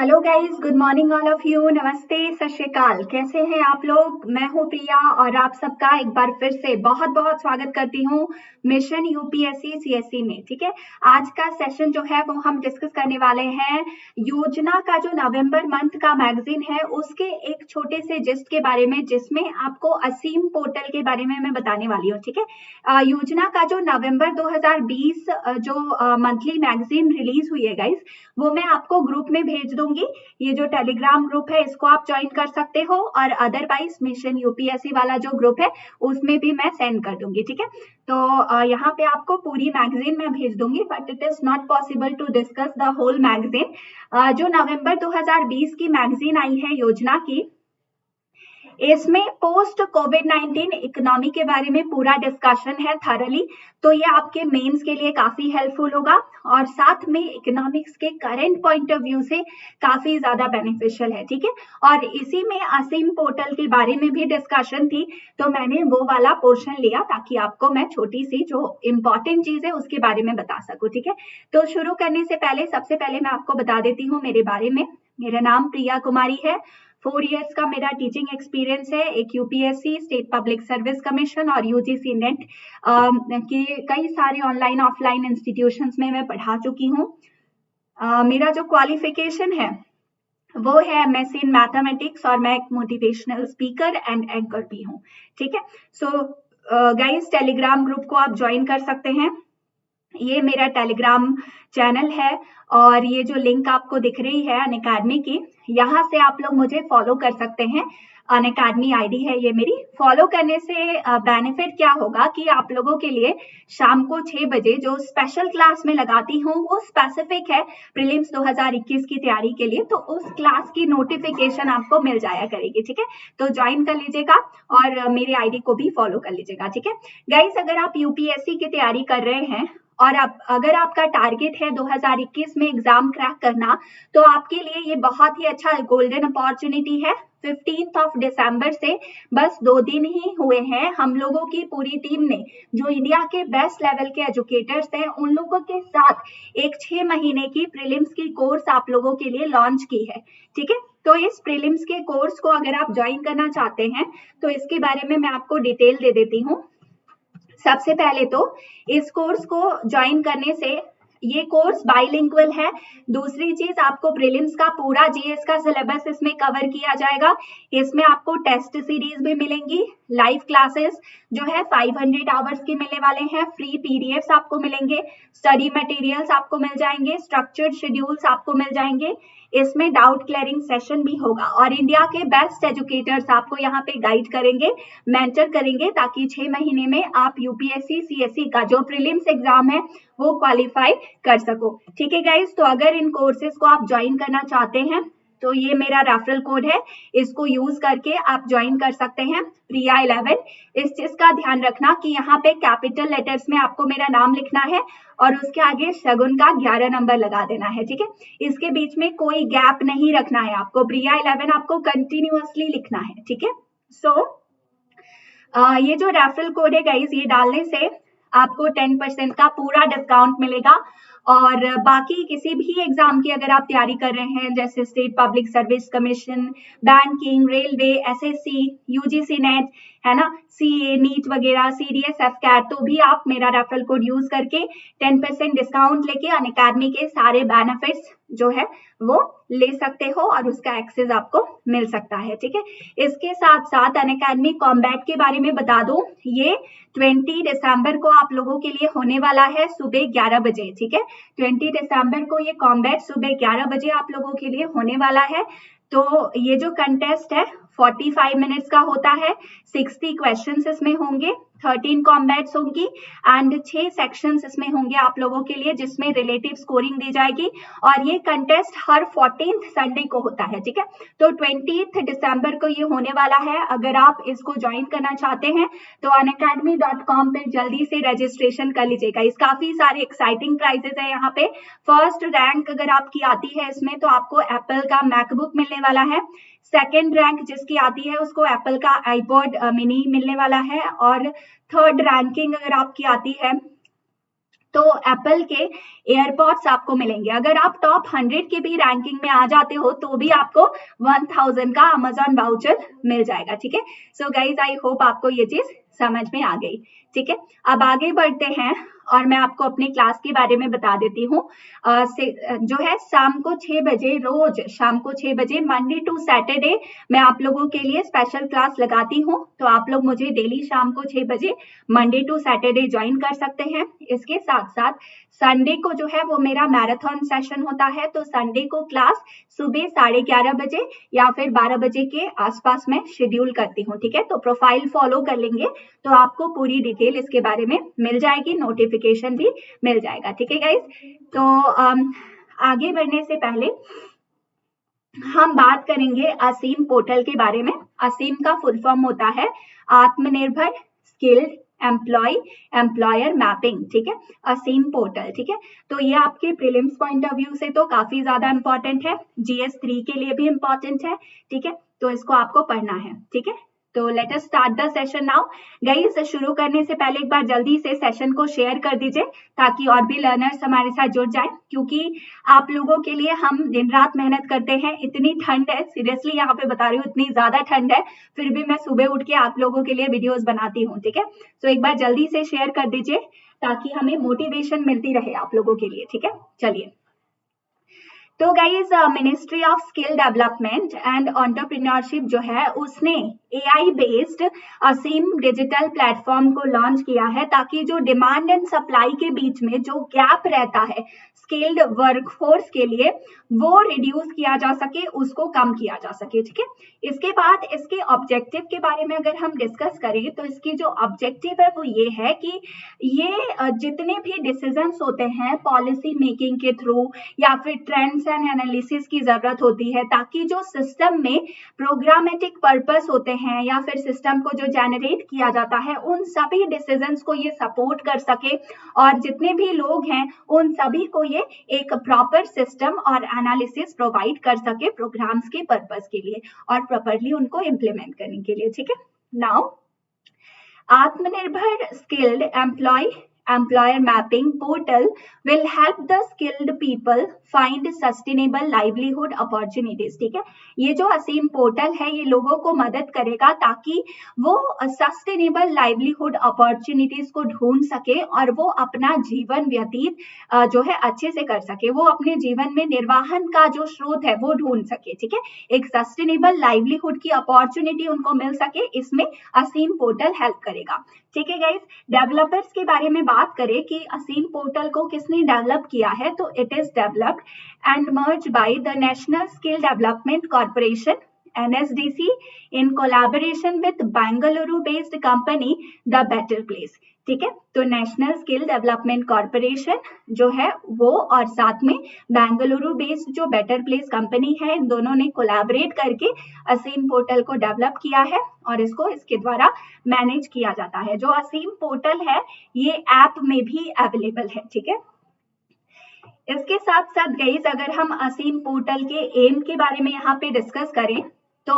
Hello guys, good morning all of you. नमस्ते, सत श्री अकाल। कैसे हैं आप लोग? मैं हूं प्रिया और आप सबका एक बार फिर से बहुत बहुत स्वागत करती हूं मिशन यूपीएससी सीएससी में। ठीक है, आज का सेशन जो है वो हम डिस्कस करने वाले हैं योजना का जो नवंबर मंथ का मैगजीन है उसके एक छोटे से जिस्ट के बारे में, जिसमें आपको असीम पोर्टल के बारे में मैं बताने वाली हूँ। ठीक है, योजना का जो नवंबर 2020 जो मंथली मैगजीन रिलीज हुई है गाइस, वो मैं आपको ग्रुप में भेज दूंगी। ये जो टेलीग्राम ग्रुप है इसको आप ज्वाइन कर सकते हो, और अदरवाइज मिशन यूपीएससी वाला जो ग्रुप है उसमें भी मैं सेंड कर दूंगी। ठीक है, तो यहाँ पे आपको पूरी मैगजीन मैं भेज दूंगी, but it is not possible to discuss the whole magazine. जो नवंबर 2020 की मैगजीन आई है योजना की, इसमें पोस्ट कोविड 19 इकोनॉमी के बारे में पूरा डिस्कशन है थरली। तो ये आपके मेंस के लिए काफी हेल्पफुल होगा, और साथ में इकोनॉमिक्स के करंट पॉइंट ऑफ व्यू से काफी ज्यादा बेनिफिशियल है। ठीक है, और इसी में असीम पोर्टल के बारे में भी डिस्कशन थी, तो मैंने वो वाला पोर्शन लिया ताकि आपको मैं छोटी सी जो इंपॉर्टेंट चीज है उसके बारे में बता सकूं। ठीक है, तो शुरू करने से पहले सबसे पहले मैं आपको बता देती हूँ मेरे बारे में। मेरा नाम प्रिया कुमारी है। 4 इयर्स का मेरा टीचिंग एक्सपीरियंस है। एक UPSC, state public service commission और यूजीसी नेट के कई सारे ऑनलाइन ऑफलाइन इंस्टीट्यूशंस में मैं पढ़ा चुकी हूँ। मेरा जो क्वालिफिकेशन है वो है एमएससी इन मैथमेटिक्स, और मैं एक मोटिवेशनल स्पीकर एंड एंकर भी हूँ। ठीक है, सो गाइस, टेलीग्राम ग्रुप को आप ज्वाइन कर सकते हैं। ये मेरा टेलीग्राम चैनल है, और ये जो लिंक आपको दिख रही है अनअकैडमी की, यहाँ से आप लोग मुझे फॉलो कर सकते हैं। अनअकैडमी आईडी है ये मेरी। फॉलो करने से बेनिफिट क्या होगा कि आप लोगों के लिए शाम को 6 बजे जो स्पेशल क्लास में लगाती हूँ वो स्पेसिफिक है प्रीलिम्स 2021 की तैयारी के लिए, तो उस क्लास की नोटिफिकेशन आपको मिल जाया करेगी। ठीक है, तो ज्वाइन कर लीजिएगा और मेरी आईडी को भी फॉलो कर लीजिएगा। ठीक है गाइस, अगर आप यूपीएससी की तैयारी कर रहे हैं और अगर आपका टारगेट है 2021 में एग्जाम क्रैक करना, तो आपके लिए ये बहुत ही अच्छा गोल्डन अपॉर्चुनिटी है। 15 दिसंबर से बस 2 दिन ही हुए हैं, हम लोगों की पूरी टीम ने, जो इंडिया के बेस्ट लेवल के एजुकेटर्स हैं, उन लोगों के साथ एक 6 महीने की प्रीलिम्स की कोर्स आप लोगों के लिए लॉन्च की है। ठीक है, तो इस प्रीलिम्स के कोर्स को अगर आप ज्वाइन करना चाहते हैं तो इसके बारे में मैं आपको डिटेल दे देती हूँ। सबसे पहले तो इस कोर्स को ज्वाइन करने से, ये कोर्स बाइलिंगुअल है। दूसरी चीज, आपको प्रीलिम्स का पूरा जीएस का सिलेबस इसमें कवर किया जाएगा। इसमें आपको टेस्ट सीरीज भी मिलेंगी, लाइव क्लासेस जो है 500 आवर्स के मिलने वाले हैं, फ्री पीडीएफ्स आपको मिलेंगे, स्टडी मटेरियल्स आपको मिल जाएंगे, स्ट्रक्चर्ड शेड्यूल्स आपको मिल जाएंगे। इसमें डाउट क्लियरिंग सेशन भी होगा, और इंडिया के बेस्ट एजुकेटर्स आपको यहाँ पे गाइड करेंगे, मेंटर करेंगे, ताकि 6 महीने में आप यूपीएससी सीएससी का जो प्रीलिम्स एग्जाम है वो क्वालिफाई कर सको। ठीक है गाइस, तो अगर इन कोर्सेज को आप ज्वाइन करना चाहते हैं तो ये मेरा रेफरल कोड है, इसको यूज करके आप ज्वाइन कर सकते हैं, प्रिया 11। इस चीज का ध्यान रखना कि यहाँ पे कैपिटल लेटर्स में आपको मेरा नाम लिखना है और उसके आगे शगुन का 11 नंबर लगा देना है। ठीक है, इसके बीच में कोई गैप नहीं रखना है आपको, प्रिया 11 आपको कंटिन्यूअसली लिखना है। ठीक है, सो ये जो रेफरल कोड है गाइस, ये डालने से आपको 10% का पूरा डिस्काउंट मिलेगा। और बाकी किसी भी एग्जाम की अगर आप तैयारी कर रहे हैं, जैसे state public service commission, banking, railway, SSC, UGC net, है ना, सीए, नीट वगैरह, सीडीएस, एफकैट, तो भी आप मेरा रेफरल कोड यूज करके 10% डिस्काउंट लेके अनअकैडमी के सारे बेनिफिट्स जो है वो ले सकते हो, और उसका एक्सेस आपको मिल सकता है। ठीक है, इसके साथ साथ अनअकैडमी कॉम्बैट के बारे में बता दूं, ये 20 दिसंबर को आप लोगों के लिए होने वाला है सुबह 11 बजे। ठीक है, 20 दिसंबर को ये कॉम्बैट सुबह 11 बजे आप लोगों के लिए होने वाला है। तो ये जो कंटेस्ट है 45 मिनट्स का होता है, 60 क्वेश्चंस इसमें होंगे, 13 कॉम्बैट्स होंगी एंड 6 सेक्शंस इसमें होंगे आप लोगों के लिए, जिसमें रिलेटिव स्कोरिंग दी जाएगी। और ये कंटेस्ट हर 14th संडे को होता है। ठीक है, तो 20 दिसंबर को ये होने वाला है। अगर आप इसको ज्वाइन करना चाहते हैं तो unacademy.com पे जल्दी से रजिस्ट्रेशन कर लीजिएगा। इस काफी सारे एक्साइटिंग प्राइजेस है यहाँ पे। फर्स्ट रैंक अगर आपकी आती है इसमें तो आपको एप्पल का मैकबुक मिलने वाला है, सेकेंड रैंक जिसकी आती है उसको एप्पल का आईपॉड मिनी मिलने वाला है, और थर्ड रैंकिंग अगर आपकी आती है तो एप्पल के एयरपॉड्स आपको मिलेंगे। अगर आप टॉप 100 के भी रैंकिंग में आ जाते हो तो भी आपको 1000 का अमेजॉन वाउचर मिल जाएगा। ठीक है, सो गाइज आई होप आपको ये चीज समझ में आ गई। ठीक है, अब आगे बढ़ते हैं और मैं आपको अपनी क्लास के बारे में बता देती हूँ। जो है शाम को 6 बजे, रोज शाम को 6 बजे मंडे टू सैटरडे मैं आप लोगों के लिए स्पेशल क्लास लगाती हूँ। तो आप लोग मुझे डेली शाम को 6 बजे मंडे टू सैटरडे ज्वाइन कर सकते हैं। इसके साथ साथ संडे को जो है वो मेरा मैराथन सेशन होता है। तो संडे को क्लास सुबह 11:30 बजे या फिर 12 बजे के आसपास में शेड्यूल करती हूँ। ठीक है, तो प्रोफाइल फॉलो कर लेंगे तो आपको पूरी डिटेल इसके बारे में मिल जाएगी, नोटिफिकेशन भी मिल जाएगा। ठीक है गाइज, तो आगे बढ़ने से पहले हम बात करेंगे असीम पोर्टल के बारे में। असीम का फुल फॉर्म होता है आत्मनिर्भर स्किल्ड एम्प्लॉयर मैपिंग। ठीक है, असीम पोर्टल। ठीक है, तो ये आपके प्रीलिम्स पॉइंट ऑफ व्यू से तो काफी ज्यादा इंपॉर्टेंट है, GS3 के लिए भी इंपॉर्टेंट है। ठीक है, तो इसको आपको पढ़ना है। ठीक है, तो let us start the session now. Guys, शुरू करने से पहले एक बार जल्दी से सेशन को शेयर कर दीजिए ताकि और भी लर्नर्स हमारे साथ जुड़ जाए, क्योंकि आप लोगों के लिए हम दिन रात मेहनत करते हैं। इतनी ठंड है, सीरियसली यहाँ पे बता रही हूँ, इतनी ज्यादा ठंड है, फिर भी मैं सुबह उठ के आप लोगों के लिए वीडियोस बनाती हूँ। ठीक है, तो एक बार जल्दी से शेयर कर दीजिए ताकि हमें मोटिवेशन मिलती रहे आप लोगों के लिए। ठीक है, चलिए। तो guys, ministry of skill development and entrepreneurship जो है उसने AI बेस्ड असीम डिजिटल प्लेटफॉर्म को लॉन्च किया है ताकि जो डिमांड एंड सप्लाई के बीच में जो गैप रहता है स्किल्ड वर्कफोर्स के लिए वो रिड्यूस किया जा सके, उसको कम किया जा सके। ठीक है, इसके बाद इसके ऑब्जेक्टिव के बारे में अगर हम डिस्कस करें तो इसकी जो ऑब्जेक्टिव है वो ये है कि ये जितने भी डिसीजंस होते हैं पॉलिसी मेकिंग के थ्रू या फिर ट्रेंड्स एंड एनालिसिस की जरूरत होती है ताकि जो सिस्टम में प्रोग्रामेटिक पर्पस होते हैं या फिर सिस्टम को जो जनरेट किया जाता है उन सभी डिसीजंस को ये सपोर्ट कर सके और जितने भी लोग हैं उन सभी को ये एक प्रॉपर सिस्टम और एनालिसिस प्रोवाइड कर सके प्रोग्राम्स के पर्पस के लिए और प्रॉपरली उनको इम्प्लीमेंट करने के लिए। ठीक है, नाउ आत्मनिर्भर skilled employer mapping portal will help the skilled people find sustainable livelihood opportunities। ठीक है, ये जो असीम पोर्टल है ये लोगों को मदद करेगा ताकि वो सस्टेनेबल लाइवलीहुड अपॉर्चुनिटीज को ढूंढ सके और वो अपना जीवन व्यतीत जो है अच्छे से कर सके, वो अपने जीवन में निर्वाहन का जो स्रोत है वो ढूंढ सके। ठीक है, एक सस्टेनेबल लाइवलीहुड की अपॉर्चुनिटी उनको मिल सके, इसमें असीम पोर्टल हेल्प करेगा। ठीक है गाइस, डेवलपर्स के बारे में बात करें कि असीम पोर्टल को किसने डेवलप किया है, तो it is developed and merge by the national skill development corporation NSDC in collaboration with Bangalore based company The Better Place। ठीक है, तो नेशनल स्किल डेवलपमेंट कॉर्पोरेशन जो है वो और साथ में बेंगलुरु बेस्ड जो बेटर प्लेस कंपनी है, इन दोनों ने कोलैबोरेट करके असीम पोर्टल को डेवलप किया है और इसको इसके द्वारा मैनेज किया जाता है। जो असीम पोर्टल है ये ऐप में भी अवेलेबल है। ठीक है, इसके साथ साथ गाइस अगर हम असीम पोर्टल के एम के बारे में यहाँ पे डिस्कस करें तो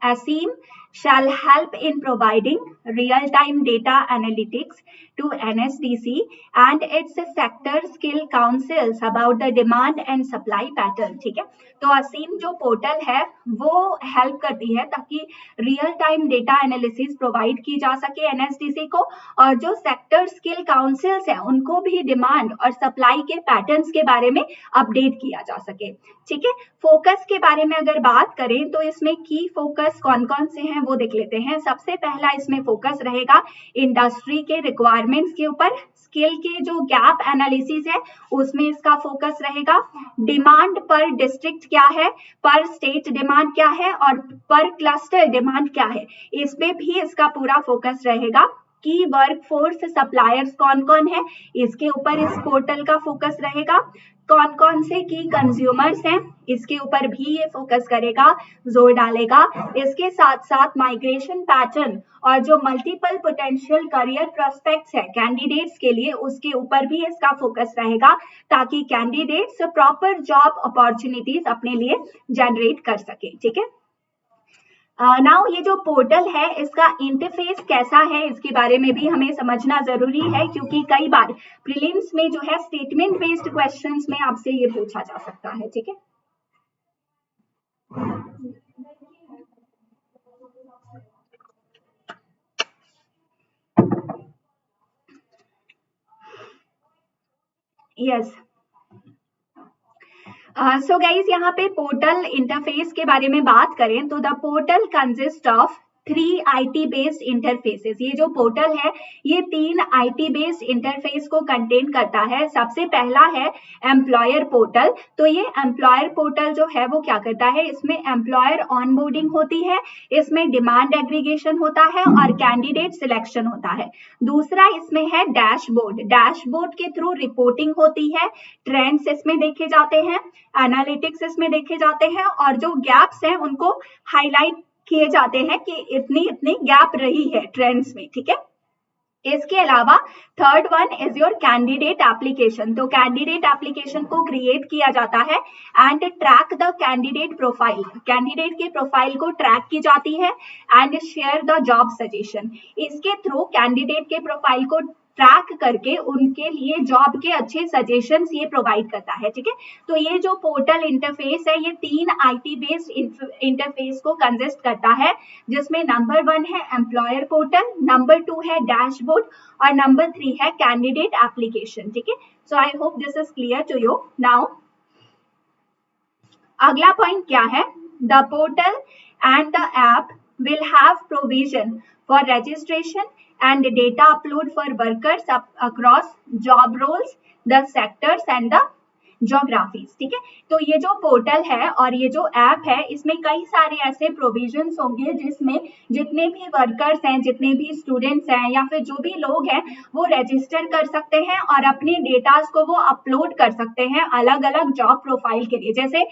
असीम shall help in providing real-time data analytics to NSDC and its sector skill councils about the demand and supply pattern। ठीक है, तो असीम जो पोर्टल है वो हेल्प करती है ताकि real time data analysis provide की जा सके NSDC को और जो सेक्टर स्किल काउंसिल्स है उनको भी डिमांड और सप्लाई के पैटर्न्स के बारे में अपडेट किया जा सके। ठीक है, फोकस के बारे में अगर बात करें तो इसमें की फोकस कौन कौन से हैं वो देख लेते हैं। सबसे पहला इसमें फोकस रहेगा इंडस्ट्री के रिक्वायरमेंट्स के ऊपर, स्किल के जो गैप एनालिसिस है उसमें इसका फोकस रहेगा, डिमांड पर डिस्ट्रिक्ट क्या है, पर स्टेट डिमांड क्या है और पर क्लस्टर डिमांड क्या है, इस पे भी इसका पूरा फोकस रहेगा। की वर्कफोर्स सप्लायर्स कौन कौन है इसके ऊपर इस पोर्टल का फोकस रहेगा, कौन कौन से की कंज्यूमर्स हैं इसके ऊपर भी ये फोकस करेगा, जोर डालेगा। इसके साथ साथ माइग्रेशन पैटर्न और जो मल्टीपल पोटेंशियल करियर प्रोस्पेक्ट्स है कैंडिडेट्स के लिए उसके ऊपर भी इसका फोकस रहेगा ताकि कैंडिडेट्स प्रॉपर जॉब अपॉर्चुनिटीज अपने लिए जनरेट कर सके। ठीक है, नाउ ये जो पोर्टल है इसका इंटरफेस कैसा है इसके बारे में भी हमें समझना जरूरी है, क्योंकि कई बार प्रीलिम्स में जो है स्टेटमेंट बेस्ड क्वेश्चंस में आपसे ये पूछा जा सकता है, ठीक है। यस, सो गाइज यहाँ पे पोर्टल इंटरफेस के बारे में बात करें तो the portal consist of 3 IT based interfaces. ये जो पोर्टल है ये 3 IT बेस्ड इंटरफेस को कंटेन करता है। सबसे पहला है एम्प्लॉयर पोर्टल। तो ये एम्प्लॉयर पोर्टल जो है वो क्या करता है, इसमें एम्प्लॉयर ऑनबोर्डिंग होती है, इसमें डिमांड एग्रीगेशन होता है और कैंडिडेट सिलेक्शन होता है। दूसरा इसमें है डैशबोर्ड। डैशबोर्ड के थ्रू रिपोर्टिंग होती है, ट्रेंड्स इसमें देखे जाते हैं, एनालिटिक्स इसमें देखे जाते हैं और जो गैप्स हैं उनको हाईलाइट किए जाते हैं कि इतनी इतनी गैप रही है ट्रेंड्स में, ठीक है। इसके अलावा third one is your candidate application. तो कैंडिडेट एप्लीकेशन को क्रिएट किया जाता है and track the candidate profile. Candidate के प्रोफाइल को ट्रैक की जाती है and share the job suggestion. इसके थ्रू कैंडिडेट के प्रोफाइल को ट्रैक करके उनके लिए जॉब के अच्छे सजेशंस ये प्रोवाइड करता है, ठीक है। तो ये जो पोर्टल इंटरफेस है ये 3 IT बेस्ड इंटरफेस को कंसिस्ट करता है, जिसमें नंबर 1 है एम्प्लॉयर पोर्टल, नंबर 2 है डैशबोर्ड और नंबर 3 है कैंडिडेट एप्लीकेशन, ठीक है। So I hope this is clear to you. Now अगला पॉइंट क्या है, the portal and the app will have provision for registration and data upload for workers across job roles, the sectors and the geographies, ठीक है। तो ये जो portal है और ये जो ऐप है इसमें कई सारे ऐसे प्रोविजंस होंगे जिसमें जितने भी वर्कर्स हैं, जितने भी स्टूडेंट्स हैं या फिर जो भी लोग हैं वो रजिस्टर कर सकते हैं और अपने डेटास को वो अपलोड कर सकते हैं अलग अलग जॉब प्रोफाइल के लिए। जैसे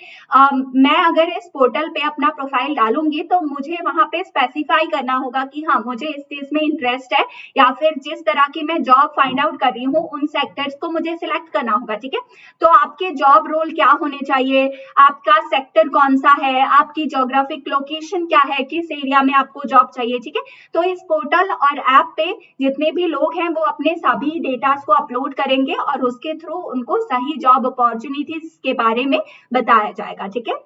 मैं अगर इस पोर्टल पे अपना प्रोफाइल डालूंगी तो मुझे वहां पे स्पेसिफाई करना होगा कि हाँ मुझे इस चीज में इंटरेस्ट है या फिर जिस तरह की मैं जॉब फाइंड आउट कर रही हूँ उन सेक्टर्स को मुझे सिलेक्ट करना होगा, ठीक है। तो आपके जॉब रोल क्या होने चाहिए, आपका सेक्टर कौन सा है, आपकी ज्योग्राफिक लोकेशन क्या है, किस एरिया में आपको जॉब चाहिए, ठीक है। तो इस पोर्टल और ऐप पे जितने भी लोग हैं वो अपने सभी डेटास को अपलोड करेंगे और उसके थ्रू उनको सही जॉब अपॉर्चुनिटीज के बारे में बताया जाएगा, ठीक है।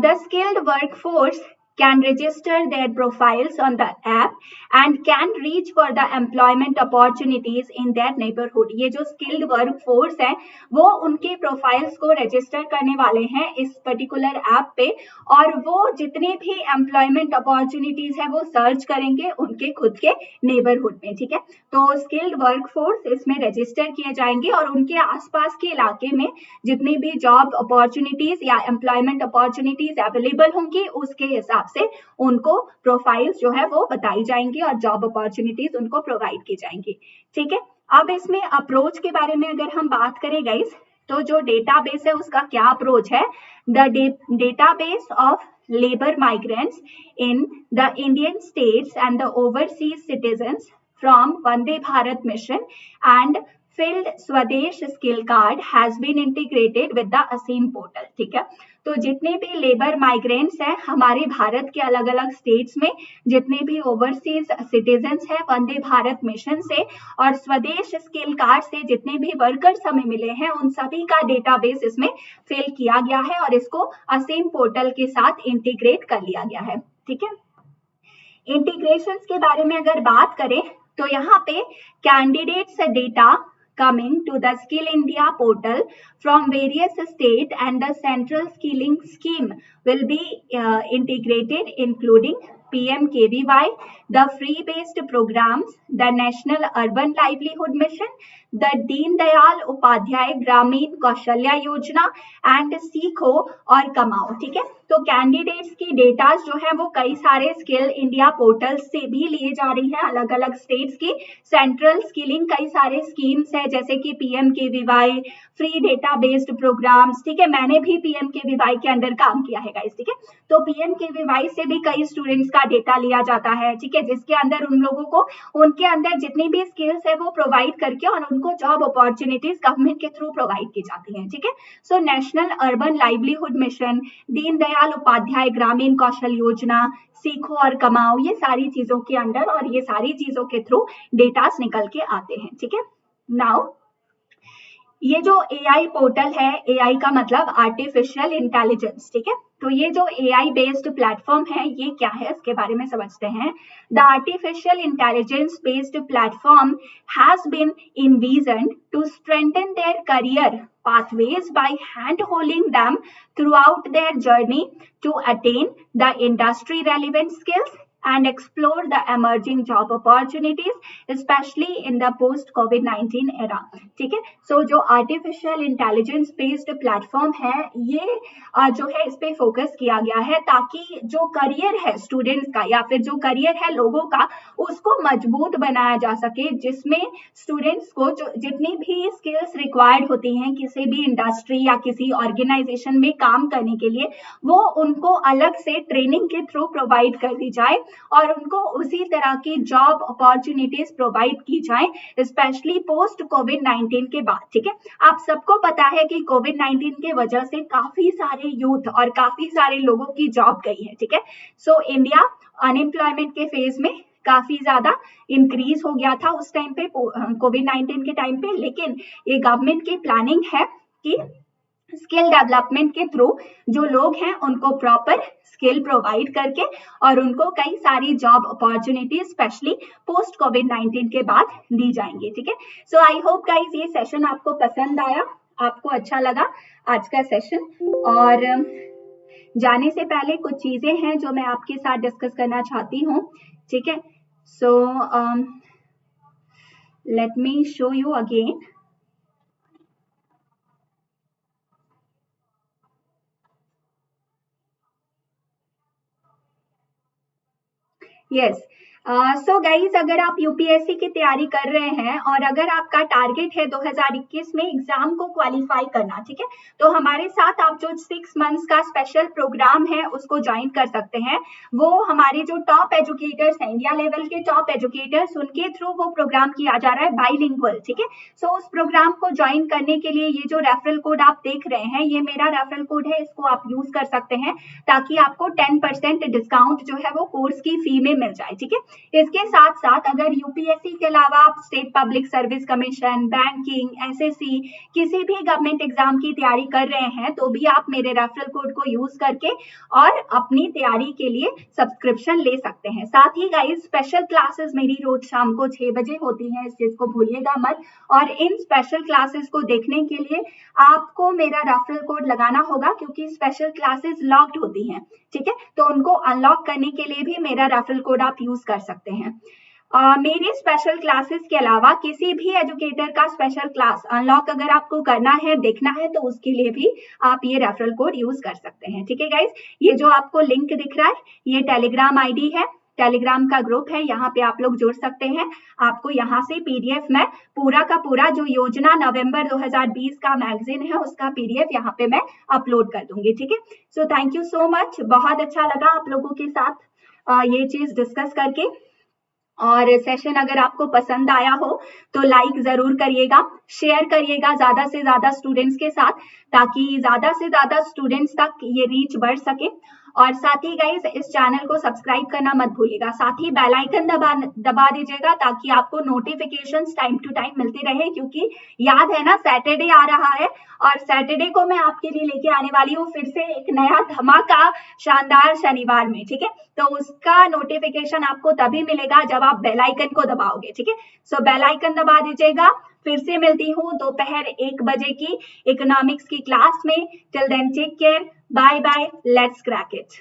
The skilled workforce can register their profiles on the app and can reach for the employment opportunities in their neighborhood। ये जो skilled workforce है वो उनके profiles को register करने वाले हैं इस particular app पे और वो जितने भी employment opportunities है वो search करेंगे उनके खुद के neighborhood में, ठीक है। तो skilled workforce इसमें register किए जाएंगे और उनके आसपास के इलाके में जितनी भी job opportunities या employment opportunities अवेलेबल होंगी उसके हिसाब से उनको प्रोफाइल्स जो है वो बताई जाएंगी और जॉब अपॉर्चुनिटीज उनको प्रोवाइड की जाएंगी, ठीक है। अब इसमें अप्रोच के बारे में अगर हम बात करें गाइस तो जो डेटाबेस है उसका क्या अप्रोच है, the database of labour migrants in the Indian states and the overseas citizens from Vande Bharat mission and filled Swadesh skill card has been integrated with the Aseem portal, ठीक है। तो जितने भी लेबर माइग्रेंट्स हैं हमारे भारत के अलग अलग स्टेट्स में, जितने भी ओवरसीज सिटीजन्स हैं वंदे भारत मिशन से और स्वदेश स्किल कार्ड से जितने भी वर्कर्स हमें मिले हैं उन सभी का डेटाबेस इसमें फिल किया गया है और इसको असीम पोर्टल के साथ इंटीग्रेट कर लिया गया है, ठीक है। इंटीग्रेशंस के बारे में अगर बात करें तो यहाँ पे candidates data coming to the Skill India portal from various states and the central skilling scheme will be integrated including PMKVY, the free-based programs, the National Urban Livelihood Mission, the Deen Dayal Upadhyay Gramin Kaushalya Yojana and सीखो और कमाओ, ठीक है। तो candidates की data जो है वो कई सारे स्किल इंडिया पोर्टल से भी लिए जा रही है, अलग अलग स्टेट्स की सेंट्रल स्किलिंग कई सारे स्कीम्स है जैसे कि PMKVY, free data based programmes, ठीक है। मैंने भी PMKVY के अंडर काम किया है गाइस, ठीक है। तो PMKVY से भी कई स्टूडेंट्स का का डेटा लिया जाता है, ठीक है, जिसके अंदर उन लोगों को उनके अंदर जितनी भी स्किल्स है वो प्रोवाइड करके और उनको जॉब अपॉर्चुनिटीज गवर्नमेंट के थ्रू प्रोवाइड की जाती हैं, ठीक है। So national urban livelihood mission, Deendayal Upadhyay Grameen Kaushal योजना, सीखो और कमाओ, ये सारी चीजों के अंडर और ये सारी चीजों के थ्रू डेटास निकल के आते हैं, ठीक है। नाउ ये जो AI पोर्टल है, AI का मतलब आर्टिफिशियल इंटेलिजेंस, ठीक है। तो ये जो AI बेस्ड प्लेटफॉर्म है ये क्या है इसके बारे में समझते हैं। The artificial intelligence based platform has been envisioned to strengthen their career pathways by hand-holding them throughout their journey to attain the industry relevant skills and explore the emerging job opportunities, especially in the post COVID-19 era, ठीक है। सो जो artificial intelligence based platform है ये जो है इस पे focus किया गया है ताकि जो करियर है स्टूडेंट्स का या फिर जो करियर है लोगों का उसको मजबूत बनाया जा सके, जिसमें स्टूडेंट्स को जो जितनी भी स्किल्स रिक्वायर्ड होती हैं किसी भी इंडस्ट्री या किसी ऑर्गेनाइजेशन में काम करने के लिए वो उनको अलग से ट्रेनिंग के थ्रू प्रोवाइड कर दी जाए और उनको उसी तरह की जॉब अपॉर्चुनिटीज प्रोवाइड की जाए स्पेशली पोस्ट कोविड-19 के बाद, ठीक है। आप सबको पता है कि कोविड-19 के वजह से काफी सारे यूथ और काफी सारे लोगों की जॉब गई है, ठीक है। सो इंडिया अनएम्प्लॉयमेंट के फेज में काफी ज्यादा इंक्रीज हो गया था उस टाइम पे कोविड-19 के टाइम पे, लेकिन ये गवर्नमेंट की प्लानिंग है कि स्किल डेवलपमेंट के थ्रू जो लोग हैं उनको प्रॉपर स्किल प्रोवाइड करके और उनको कई सारी जॉब अपॉर्चुनिटीज स्पेशली पोस्ट कोविड-19 के बाद दी जाएंगी, ठीक है। सो आई होप गाइस ये सेशन आपको पसंद आया, आपको अच्छा लगा आज का सेशन। और जाने से पहले कुछ चीजें हैं जो मैं आपके साथ डिस्कस करना चाहती हूँ, ठीक है। So let me show you again. Yes, so guys अगर आप यूपीएससी की तैयारी कर रहे हैं और अगर आपका टारगेट है 2021 में एग्जाम को क्वालिफाई करना, ठीक है, तो हमारे साथ आप जो 6 मंथ्स का स्पेशल प्रोग्राम है उसको ज्वाइन कर सकते हैं। वो हमारे जो टॉप एजुकेटर्स हैं, इंडिया लेवल के टॉप एजुकेटर्स, उनके थ्रू वो प्रोग्राम किया जा रहा है बाइलिंगुअल, ठीक है। सो उस प्रोग्राम को ज्वाइन करने के लिए ये जो रेफरल कोड आप देख रहे हैं ये मेरा रेफरल कोड है, इसको आप यूज कर सकते हैं ताकि आपको 10% डिस्काउंट जो है वो कोर्स की फी में मिल जाए, ठीक है। इसके साथ साथ अगर यूपीएससी के अलावा आप state public service commission, banking, SSC किसी भी गवर्नमेंट एग्जाम की तैयारी कर रहे हैं तो भी आप मेरे रेफरल कोड को यूज करके और अपनी तैयारी के लिए सब्सक्रिप्शन ले सकते हैं। साथ ही गाइस स्पेशल क्लासेस मेरी रोज शाम को 6 बजे होती हैं, इस चीज को भूलिएगा मत। और इन स्पेशल क्लासेस को देखने के लिए आपको मेरा रेफरल कोड लगाना होगा क्योंकि स्पेशल क्लासेस लॉक्ड होती हैं, ठीक है। तो उनको अनलॉक करने के लिए भी मेरा रेफरल कोड आप यूज कर सकते हैं। मेरी स्पेशल क्लासेस के अलावा किसी भी एजुकेटर का स्पेशल क्लास अनलॉक अगर आपको करना है, देखना है, तो उसके लिए भी आप ये रेफरल कोड यूज कर सकते हैं, ठीक है गाइस। ये जो आपको लिंक दिख रहा है ये टेलीग्राम आईडी है, टेलीग्राम का ग्रुप है, यहाँ पे आप लोग जुड़ सकते हैं। आपको यहाँ से पीडीएफ में पूरा का पूरा जो योजना नवंबर 2020 का मैगजीन है उसका पीडीएफ यहाँ पे मैं अपलोड कर दूंगी, ठीक है। So thank you so much, बहुत अच्छा लगा आप लोगों के साथ ये चीज डिस्कस करके। और सेशन अगर आपको पसंद आया हो तो लाइक जरूर करिएगा, शेयर करिएगा ज्यादा से ज्यादा स्टूडेंट्स के साथ ताकि ज्यादा से ज्यादा स्टूडेंट्स तक ये रीच बढ़ सके। और साथ ही गाइस इस चैनल को सब्सक्राइब करना मत भूलिएगा, साथ ही बेल आइकन दबा दीजिएगा ताकि आपको नोटिफिकेशंस टाइम टू टाइम मिलते रहे, क्योंकि याद है ना सैटरडे आ रहा है और सैटरडे को मैं आपके लिए लेके आने वाली हूँ फिर से एक नया धमाका शानदार शनिवार में, ठीक है। तो उसका नोटिफिकेशन आपको तभी मिलेगा जब आप बेल आइकन को दबाओगे, ठीक है। सो बेल आइकन दबा दीजिएगा। फिर से मिलती हूँ दोपहर 1 बजे की इकोनॉमिक्स की क्लास में। Till then take care, bye bye, let's crack it.